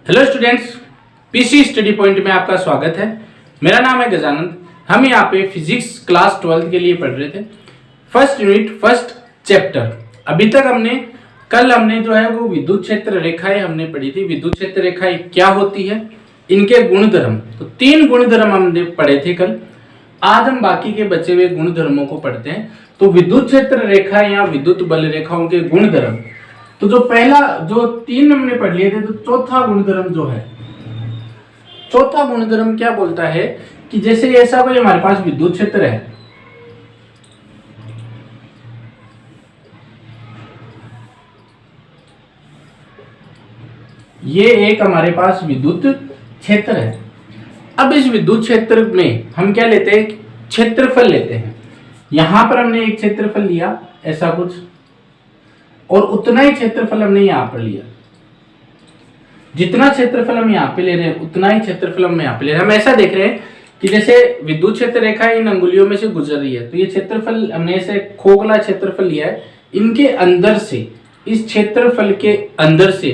Hello students, PC study point में आपका स्वागत है। मेरा नाम है गजानंद। हम यहाँ पे फिजिक्स क्लास 12 के लिए पढ़ रहे थे। First unit first chapter. अभी तक कल हमने जो है वो विद्युत क्षेत्र रेखाएं हमने पढ़ी थी। विद्युत क्षेत्र रेखाएं क्या होती है, इनके गुणधर्म, तो 3 गुणधर्म हमने पढ़े थे कल। आज हम बाकी के बचे हुए गुणधर्मों को पढ़ते हैं। तो विद्युत क्षेत्र रेखाएं या विद्युत बल रेखाओं के गुणधर्म, तो जो पहला जो 3 हमने पढ़ लिए थे, तो चौथा गुणधर्म जो है, चौथा गुणधर्म क्या बोलता है कि जैसे ऐसा कोई हमारे पास विद्युत क्षेत्र है, ये एक हमारे पास विद्युत क्षेत्र है। अब इस विद्युत क्षेत्र में हम क्या लेते हैं, क्षेत्रफल लेते हैं। यहां पर हमने एक क्षेत्रफल लिया ऐसा कुछ, और उतना ही क्षेत्रफल हमने यहां पर लिया। जितना क्षेत्रफल हम यहाँ पे ले रहे हैं उतना ही क्षेत्रफल हम यहाँ पे ले रहे हैं। हम ऐसा देख रहे हैं कि जैसे विद्युत क्षेत्र रेखा इन अंगुलियों में से गुजर रही है, तो ये क्षेत्रफल हमने ऐसे खोखला क्षेत्रफल लिया है। इनके अंदर से, इस क्षेत्रफल के अंदर से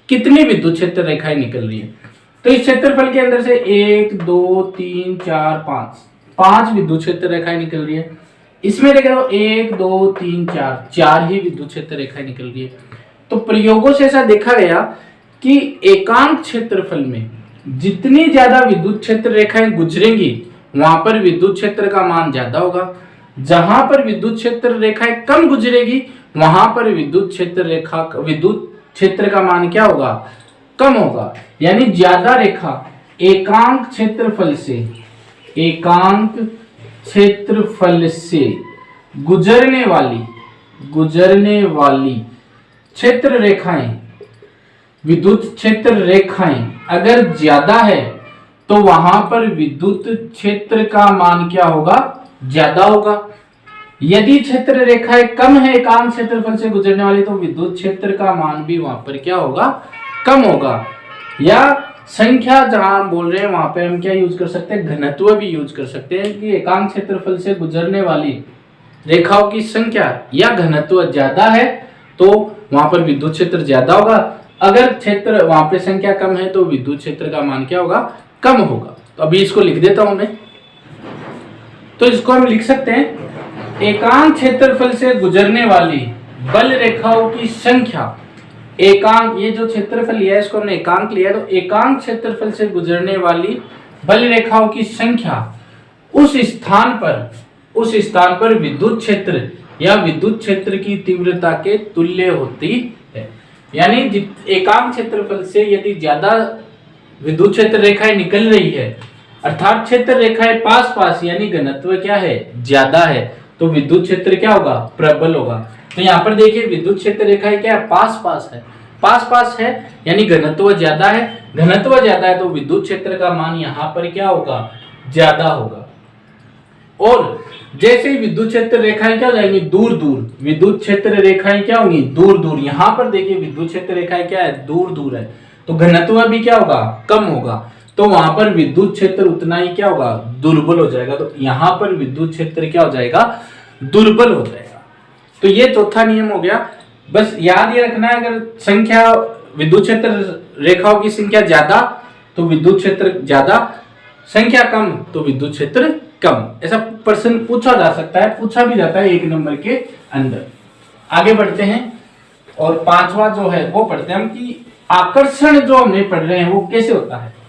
कितनी विद्युत क्षेत्र रेखाएं निकल रही है, तो इस क्षेत्रफल के अंदर से 1 2 3 4 5 विद्युत क्षेत्र रेखाएं निकल रही है। इसमें देखो 1 2 3 4 ही विद्युत क्षेत्र रेखाएं निकल रही है। तो प्रयोगों से ऐसा देखा गया कि एकांक क्षेत्रफल में जितनी ज्यादा विद्युत क्षेत्र रेखाएं गुजरेंगी वहां पर विद्युत क्षेत्र का मान ज्यादा होगा। जहां पर विद्युत क्षेत्र रेखाएं कम गुजरेगी वहां पर विद्युत क्षेत्र का मान क्या होगा, कम होगा। यानी ज्यादा रेखा एकांक क्षेत्रफल से गुजरने वाली क्षेत्र रेखाएं, विद्युत क्षेत्र रेखाएं अगर ज्यादा है तो वहां पर विद्युत क्षेत्र का मान क्या होगा, ज्यादा होगा। यदि क्षेत्र रेखाएं कम है एकांक क्षेत्रफल से गुजरने वाली, तो विद्युत क्षेत्र का मान भी वहां पर क्या होगा, कम होगा। या संख्या जहां हम बोल रहे हैं वहां पे हम क्या यूज कर सकते हैं, घनत्व भी यूज कर सकते हैं कि एकांक क्षेत्रफल से गुजरने वाली रेखाओं की संख्या या घनत्व ज्यादा है तो वहां पर विद्युत क्षेत्र ज्यादा होगा। अगर क्षेत्र वहां पे संख्या कम है तो विद्युत क्षेत्र का मान क्या होगा, कम होगा। तो अभी इसको लिख देता हूं मैं। तो इसको हम लिख सकते हैं, एकांक क्षेत्रफल से गुजरने वाली बल रेखाओं की संख्या, एकांक, ये जो क्षेत्रफल लिया है इसको हमने एकांक लिया है, तो एकांक क्षेत्रफल से गुजरने वाली बल रेखाओं की संख्या उस स्थान पर विद्युत क्षेत्र या विद्युत क्षेत्र की तीव्रता के तुल्य होती है। यानी एकांक क्षेत्रफल से यदि ज्यादा विद्युत क्षेत्र रेखाएं निकल रही है, अर्थात क्षेत्र रेखाएं पास यानी घनत्व क्या है, ज्यादा है, तो विद्युत क्षेत्र क्या होगा, प्रबल होगा। तो यहाँ पर देखिए विद्युत क्षेत्र रेखाएं क्या है, पास है यानी घनत्व ज्यादा है। घनत्व ज्यादा है तो विद्युत क्षेत्र का मान यहाँ पर क्या होगा, ज्यादा होगा। और जैसे ही विद्युत क्षेत्र रेखाएं क्या हो जाएंगी, दूर विद्युत क्षेत्र रेखाएं क्या होंगी, दूर। यहाँ पर देखिए विद्युत क्षेत्र रेखाएं क्या है, दूर है, तो घनत्व भी क्या होगा, कम होगा। तो वहां पर विद्युत क्षेत्र उतना ही क्या होगा, दुर्बल हो जाएगा। तो यहाँ पर विद्युत क्षेत्र क्या हो जाएगा, दुर्बल हो जाएगा। तो ये चौथा नियम हो गया। बस याद ये रखना है, अगर संख्या विद्युत क्षेत्र रेखाओं की संख्या ज्यादा तो विद्युत क्षेत्र ज्यादा, संख्या कम तो विद्युत क्षेत्र कम। ऐसा प्रश्न पूछा जा सकता है, पूछा भी जाता है 1 नंबर के अंदर। आगे बढ़ते हैं और 5वां जो है वो पढ़ते हैं हम कि आकर्षण जो हमने पढ़ रहे हैं वो कैसे होता है।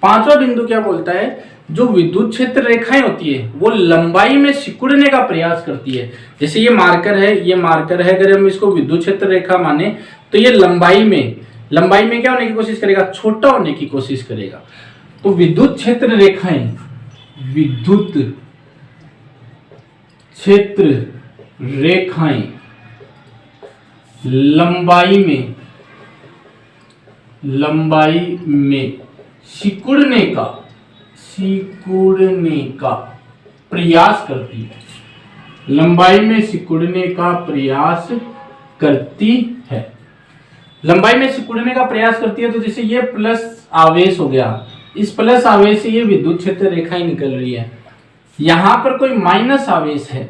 पांचवा बिंदु क्या बोलता है, जो विद्युत क्षेत्र रेखाएं होती है वो लंबाई में सिकुड़ने का प्रयास करती है। जैसे ये मार्कर है, अगर हम इसको विद्युत क्षेत्र रेखा माने तो ये लंबाई में क्या होने की कोशिश करेगा, छोटा होने की कोशिश करेगा। तो विद्युत क्षेत्र रेखाएं लंबाई में सिकुड़ने का प्रयास करती है, लंबाई में सिकुड़ने का प्रयास करती है। लंबाई में सिकुड़ने का प्रयास करती है। तो जैसे ये प्लस आवेश हो गया, इस प्लस आवेश से ये विद्युत क्षेत्र रेखाएं निकल रही है, यहां पर कोई माइनस आवेश है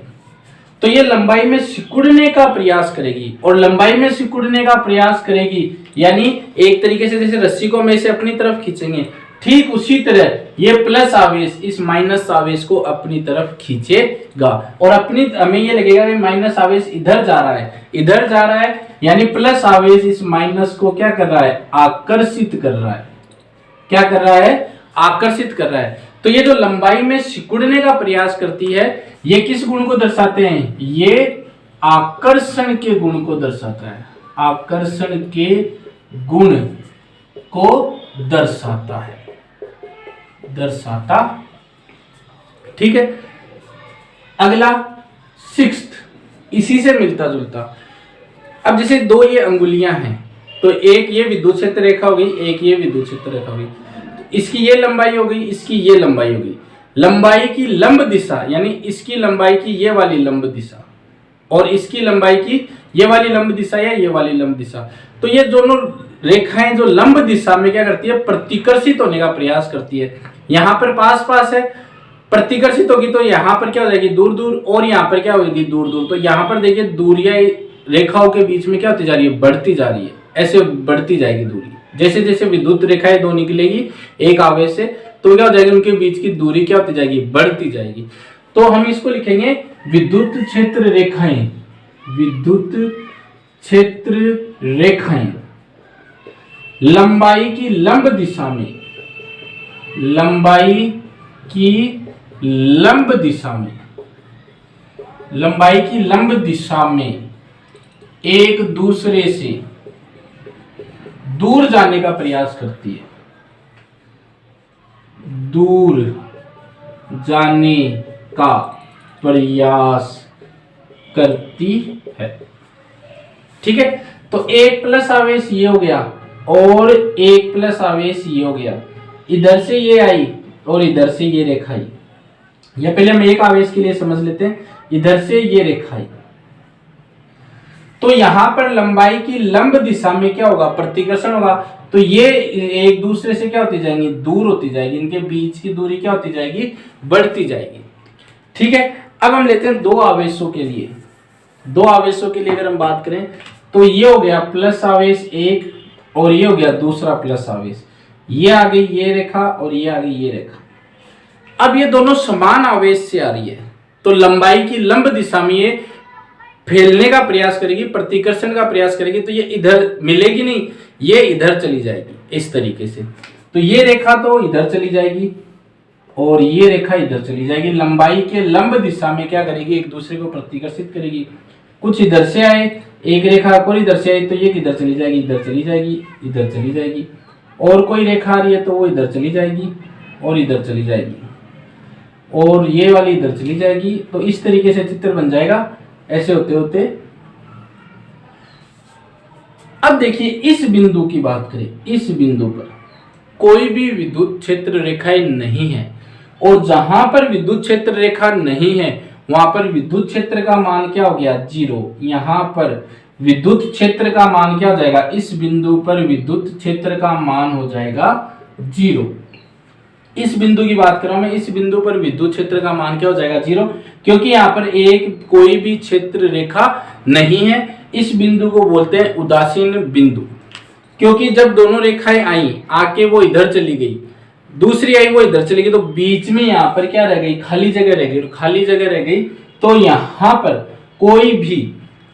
तो ये लंबाई में सिकुड़ने का प्रयास करेगी, और लंबाई में सिकुड़ने का प्रयास करेगी यानी एक तरीके से जैसे रस्सी को हम इसे अपनी तरफ खींचेंगे, ठीक उसी तरह ये प्लस आवेश इस माइनस आवेश को अपनी तरफ खींचेगा, और अपनी हमें ये लगेगा कि माइनस आवेश इधर जा रहा है, इधर जा रहा है, यानी प्लस आवेश इस माइनस को क्या कर रहा है, आकर्षित कर रहा है। क्या कर रहा है, आकर्षित कर रहा है। तो ये जो लंबाई में सिकुड़ने का प्रयास करती है, ये किस गुण को दर्शाते हैं, ये आकर्षण के गुण को दर्शाता है, आकर्षण के गुण को दर्शाता है, दर्शाता। ठीक है, अगला सिक्स्थ, इसी से मिलता जुलता। अब जैसे दो ये अंगुलियां हैं, तो एक ये विद्युत क्षेत्र रेखा हो गई, एक ये विद्युत क्षेत्र रेखा हो गई, इसकी ये लंबाई हो गई, इसकी ये लंबाई हो गई। लंबाई की लंब दिशा यानी इसकी लंबाई की ये वाली लंब दिशा और इसकी लंबाई की ये वाली लंब दिशा या ये वाली लंब दिशा, तो ये दोनों रेखाएं जो लंब दिशा में क्या करती है, प्रतिकर्षित होने का प्रयास करती है। यहां पर पास पास है, प्रतिकर्षित होगी तो यहां पर क्या हो जाएगी, दूर दूर, और यहां पर क्या होगी, दूर दूर। तो यहां पर देखिए दूरियां रेखाओं के बीच में क्या होती जा रही है, बढ़ती जा रही है, ऐसे बढ़ती जाएगी दूरी। जैसे जैसे विद्युत रेखाएं दो निकलेगी एक आवेश से, तो क्या हो जाएगी, उनके बीच की दूरी क्या होती जाएगी, बढ़ती जाएगी। तो हम इसको लिखेंगे विद्युत क्षेत्र रेखाएं, विद्युत क्षेत्र रेखाएं लंबाई की लंब दिशा में, लंबाई की लंब दिशा में, लंबाई की लंब दिशा में एक दूसरे से दूर जाने का प्रयास करती है, दूर जाने का प्रयास करती है। ठीक है, तो एक प्लस आवेश ये हो गया और एक प्लस आवेश ये हो गया, इधर से ये आई और इधर से ये रेखा आई। या पहले हम एक आवेश के लिए समझ लेते हैं, इधर से ये रेखा आई, तो यहां पर लंबाई की लंब दिशा में क्या होगा, प्रतिकर्षण होगा। तो ये एक दूसरे से क्या होती जाएंगी, दूर होती जाएगी, इनके बीच की दूरी क्या होती जाएगी, बढ़ती जाएगी। ठीक है, अब हम लेते हैं दो आवेशों के लिए। दो आवेशों के लिए अगर हम बात करें तो ये हो गया प्लस आवेश एक और ये हो गया दूसरा प्लस आवेश, ये आ गई ये रेखा और ये आ गई ये रेखा। अब ये दोनों समान आवेश से आ रही है, तो लंबाई की लंब दिशा में ये फैलने का प्रयास करेगी, प्रतिकर्षण का प्रयास करेगी, तो ये इधर मिलेगी नहीं, ये इधर चली जाएगी इस तरीके से। तो ये रेखा तो इधर चली जाएगी और ये रेखा इधर चली जाएगी। लंबाई के लंब दिशा में क्या करेगी, एक दूसरे को प्रतिकर्षित करेगी। कुछ इधर से आए, एक रेखा और इधर से आई तो ये किधर चली जाएगी, इधर चली जाएगी, इधर चली जाएगी। और कोई रेखा आ रही है तो वो इधर चली जाएगी और इधर चली जाएगी, और ये वाली इधर चली जाएगी। तो इस तरीके से चित्र बन जाएगा, ऐसे होते होते। अब देखिए इस बिंदु की बात करें, इस बिंदु पर कोई भी विद्युत क्षेत्र रेखाएं नहीं है, और जहां पर विद्युत क्षेत्र रेखा नहीं है वहां पर विद्युत क्षेत्र का मान क्या हो गया, 0। यहां पर विद्युत क्षेत्र का मान क्या हो जाएगा, इस बिंदु पर विद्युत क्षेत्र का मान हो जाएगा 0। इस बिंदु की बात कर रहा हूं मैं, इस बिंदु पर विद्युत क्षेत्र का मान क्या हो जाएगा, 0, क्योंकि यहाँ पर एक कोई भी क्षेत्र रेखा नहीं है। इस बिंदु को बोलते हैं उदासीन बिंदु, क्योंकि जब दोनों रेखाएं आई, आके वो इधर चली गई, दूसरी आई वो इधर चली गई, तो बीच में यहाँ पर क्या रह गई, खाली जगह रह गई। खाली जगह रह गई तो यहाँ पर कोई भी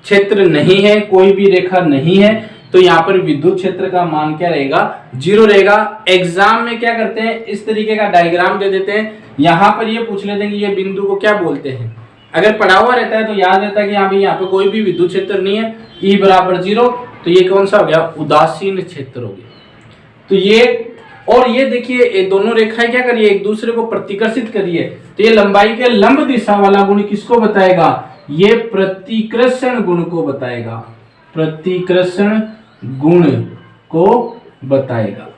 क्षेत्र नहीं है, कोई भी रेखा नहीं है, तो यहाँ पर विद्युत क्षेत्र का मान क्या रहेगा, 0 रहेगा। एग्जाम में क्या करते हैं, इस तरीके का डायग्राम दे देते हैं, यहाँ पर ये पूछ लेते हैं कि ये बिंदु को क्या बोलते हैं। अगर पढ़ा हुआ रहता है तो याद रहता है कि यहाँ पे कोई भी विद्युत क्षेत्र नहीं है, E बराबर 0, तो ये कौन सा हो गया, उदासीन क्षेत्र हो गया। तो ये, और ये देखिए ये दोनों रेखाएं क्या करिए, एक दूसरे को प्रतिकर्षित करिए, तो ये लंबाई के लंब दिशा वाला गुण किसको बताएगा, ये प्रतिकर्षण गुण को बताएगा, प्रतिकर्षण गुण को बताएगा।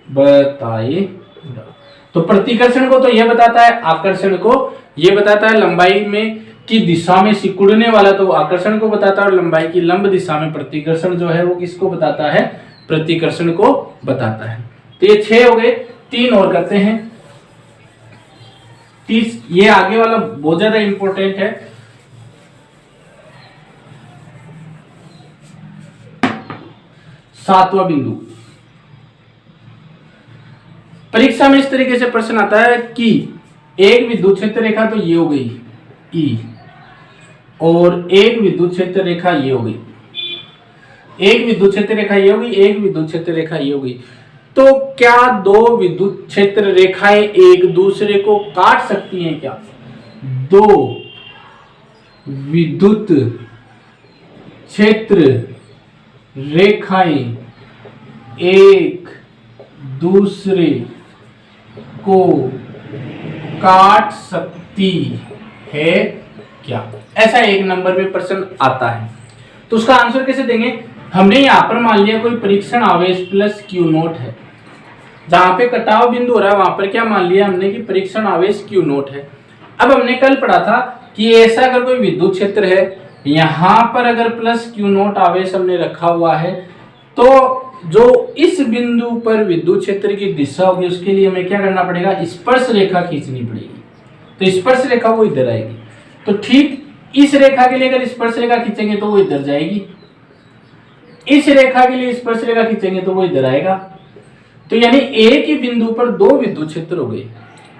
तो प्रतिकर्षण को तो यह बताता है, आकर्षण को यह बताता है। लंबाई में की दिशा में सिकुड़ने वाला तो आकर्षण को बताता है, और लंबाई की लंब दिशा में प्रतिकर्षण जो है वो किसको बताता है, प्रतिकर्षण को बताता है। तो ये 6 हो गए, 3 और करते हैं। ये आगे वाला बहुत ज्यादा इंपॉर्टेंट है। सातवां बिंदु, परीक्षा में इस तरीके से प्रश्न आता है कि एक विद्युत क्षेत्र रेखा तो ये हो गई ई, और एक विद्युत क्षेत्र रेखा ये हो गई, एक विद्युत क्षेत्र रेखा ये होगी, एक विद्युत क्षेत्र रेखा ये होगी। तो क्या दो विद्युत क्षेत्र रेखाएं एक दूसरे को काट सकती हैं क्या? दो विद्युत क्षेत्र रेखाएं एक दूसरे को काट सकती है क्या? ऐसा एक नंबर में प्रश्न आता है। तो उसका आंसर कैसे देंगे? हमने यहां पर मान लिया कोई परीक्षण आवेश प्लस क्यू नोट है, जहां पे कटाव बिंदु हो रहा है वहां पर क्या मान लिया हमने कि परीक्षण आवेश क्यू नोट है। अब हमने कल पढ़ा था कि ऐसा अगर कोई विद्युत क्षेत्र है, यहां पर अगर प्लस क्यू नोट आवेश हमने रखा हुआ है, तो जो इस बिंदु पर विद्युत क्षेत्र की दिशा होगी उसके लिए हमें क्या करना पड़ेगा? स्पर्श रेखा खींचनी पड़ेगी। तो स्पर्श रेखा वो इधर आएगी। तो ठीक इस रेखा के लिए अगर स्पर्श रेखा खींचेंगे तो वो इधर जाएगी, इस रेखा के लिए स्पर्श रेखा खींचेंगे तो वो इधर आएगा। तो यानी एक ही बिंदु पर दो विद्युत क्षेत्र हो गए,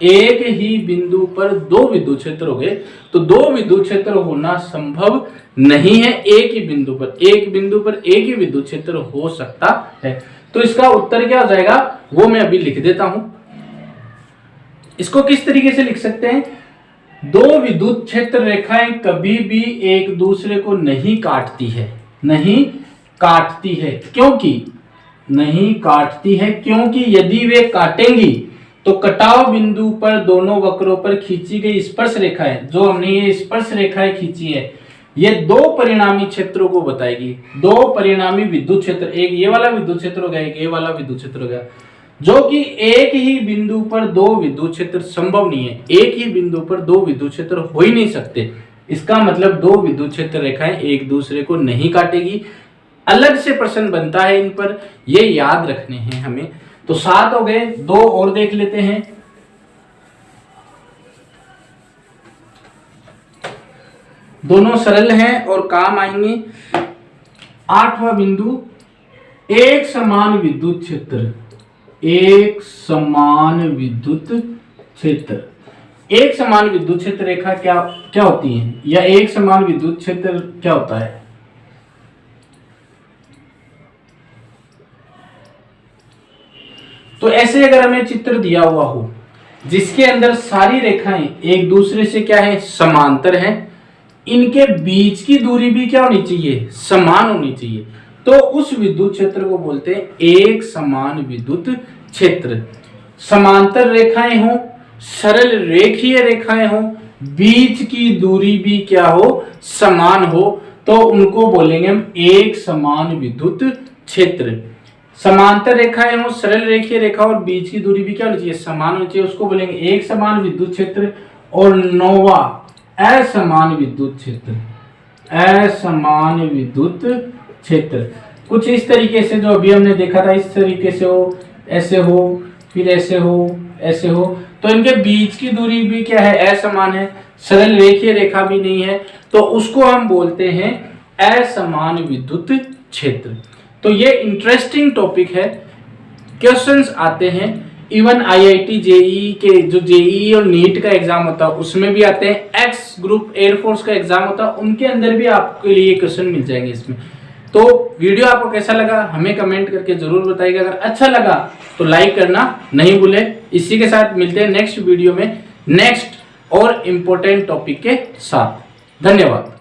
एक ही बिंदु पर दो विद्युत क्षेत्र हो गए। तो दो विद्युत क्षेत्र होना संभव नहीं है एक ही बिंदु पर, एक बिंदु पर एक ही विद्युत क्षेत्र हो सकता है। तो इसका उत्तर क्या हो जाएगा वो मैं अभी लिख देता हूं। इसको किस तरीके से लिख सकते हैं? दो विद्युत क्षेत्र रेखाएं कभी भी एक दूसरे को नहीं काटती है, नहीं काटती है। क्योंकि नहीं काटती है क्योंकि यदि वे काटेंगी तो कटाव बिंदु पर दोनों वक्रों पर खींची गई स्पर्श रेखाएं, जो हमने ये स्पर्श रेखाएं खींची है, ये दो परिणामी क्षेत्रों को बताएगी। दो परिणामी विद्युत क्षेत्र, एक ये वाला विद्युत क्षेत्र हो गया, एक ये वाला विद्युत क्षेत्र हो गया, जो कि एक ही बिंदु पर दो विद्युत क्षेत्र संभव नहीं है। एक ही बिंदु पर दो विद्युत क्षेत्र हो ही नहीं सकते। इसका मतलब दो विद्युत क्षेत्र रेखाएं एक दूसरे को नहीं काटेगी। अलग से प्रश्न बनता है इन पर, ये याद रखने हैं हमें। तो 7 हो गए, 2 और देख लेते हैं। दोनों सरल हैं और काम आएंगे। 8वां बिंदु, एक समान विद्युत क्षेत्र, एक समान विद्युत क्षेत्र। एक समान विद्युत क्षेत्र रेखा क्या क्या होती है, या एक समान विद्युत क्षेत्र क्या होता है? तो ऐसे अगर हमें चित्र दिया हुआ हो जिसके अंदर सारी रेखाएं एक दूसरे से क्या है? समांतर हैं, इनके बीच की दूरी भी क्या होनी चाहिए? समान होनी चाहिए। तो उस विद्युत क्षेत्र को बोलते हैं एक समान विद्युत क्षेत्र। समांतर रेखाएं हो, सरल रेखीय रेखाएं हो, बीच की दूरी भी क्या हो? समान हो, तो उनको बोलेंगे हम एक समान विद्युत क्षेत्र। समांतर रेखाएं हो, सरल रेखीय रेखा और बीच की दूरी भी क्या होनी चाहिए? समान होनी चाहिए, उसको बोलेंगे एक समान विद्युत क्षेत्र। और 9वां, असमान विद्युत क्षेत्र। असमान विद्युत क्षेत्र कुछ इस तरीके से, जो अभी हमने देखा था, इस तरीके से हो, ऐसे हो, फिर ऐसे हो, ऐसे हो। तो इनके बीच की दूरी भी क्या है? असमान है, सरल रेखीय रेखा भी नहीं है, तो उसको हम बोलते हैं असमान विद्युत क्षेत्र। तो ये इंटरेस्टिंग टॉपिक है, क्वेश्चंस आते हैं। इवन आईआईटी जेईई के, जो जेईई और नीट का एग्जाम होता है उसमें भी आते हैं। एक्स ग्रुप एयरफोर्स का एग्जाम होता है, उनके अंदर भी आपके लिए क्वेश्चन मिल जाएंगे इसमें। तो वीडियो आपको कैसा लगा हमें कमेंट करके जरूर बताइएगा। अगर अच्छा लगा तो लाइक करना नहीं भूले। इसी के साथ मिलते हैं नेक्स्ट वीडियो में नेक्स्ट और इम्पोर्टेंट टॉपिक के साथ। धन्यवाद।